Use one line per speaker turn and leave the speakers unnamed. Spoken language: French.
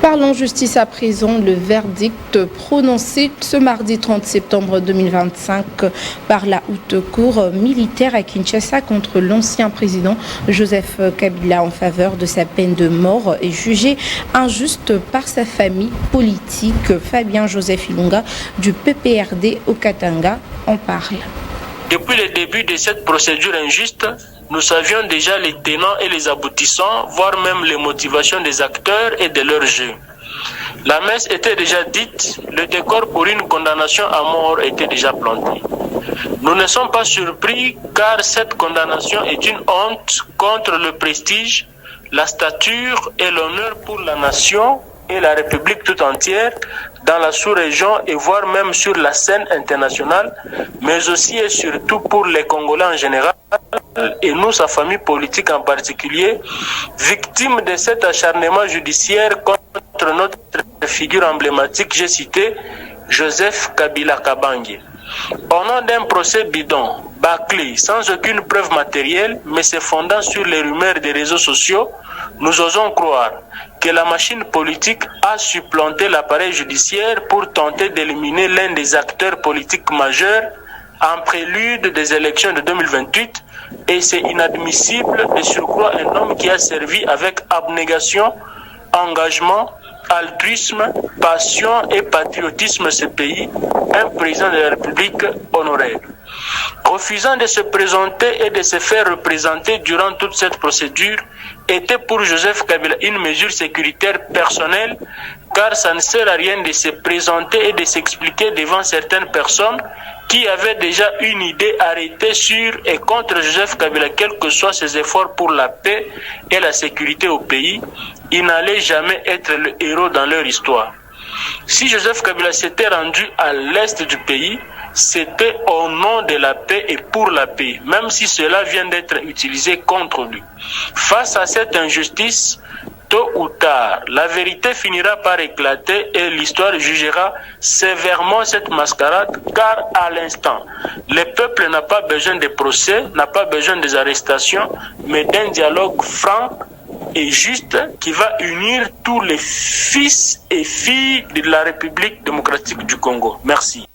Parlons justice à présent. Le verdict prononcé ce mardi 30 septembre 2025 par la haute cour militaire à Kinshasa contre l'ancien président Joseph Kabila en faveur de sa peine de mort est jugé injuste par sa famille politique. Fabien Joseph Ilunga du PPRD au Katanga en parle.
Depuis le début de cette procédure injuste, nous savions déjà les tenants et les aboutissants, voire même les motivations des acteurs et de leur jeu. La messe était déjà dite, le décor pour une condamnation à mort était déjà planté. Nous ne sommes pas surpris car cette condamnation est une honte contre le prestige, la stature et l'honneur pour la nation et la République tout entière dans la sous-région et voire même sur la scène internationale, mais aussi et surtout pour les Congolais en général et nous, sa famille politique en particulier, victimes de cet acharnement judiciaire contre notre figure emblématique, j'ai cité Joseph Kabila Kabange. Au nom d'un procès bidon, bâclé, sans aucune preuve matérielle, mais se fondant sur les rumeurs des réseaux sociaux, nous osons croire que la machine politique a supplanté l'appareil judiciaire pour tenter d'éliminer l'un des acteurs politiques majeurs en prélude des élections de 2028, et c'est inadmissible de surcroît un homme qui a servi avec abnégation, engagement, altruisme, passion et patriotisme ce pays, un président de la République honoraire. Refusant de se présenter et de se faire représenter durant toute cette procédure était pour Joseph Kabila une mesure sécuritaire personnelle, car ça ne sert à rien de se présenter et de s'expliquer devant certaines personnes qui avaient déjà une idée arrêtée sur et contre Joseph Kabila, quels que soient ses efforts pour la paix et la sécurité au pays, il n'allait jamais être le héros dans leur histoire. Si Joseph Kabila s'était rendu à l'est du pays, c'était au nom de la paix et pour la paix, même si cela vient d'être utilisé contre lui. Face à cette injustice, tôt ou tard, la vérité finira par éclater et l'histoire jugera sévèrement cette mascarade, car à l'instant, le peuple n'a pas besoin de procès, n'a pas besoin des arrestations, mais d'un dialogue franc et juste qui va unir tous les fils et filles de la République démocratique du Congo. Merci.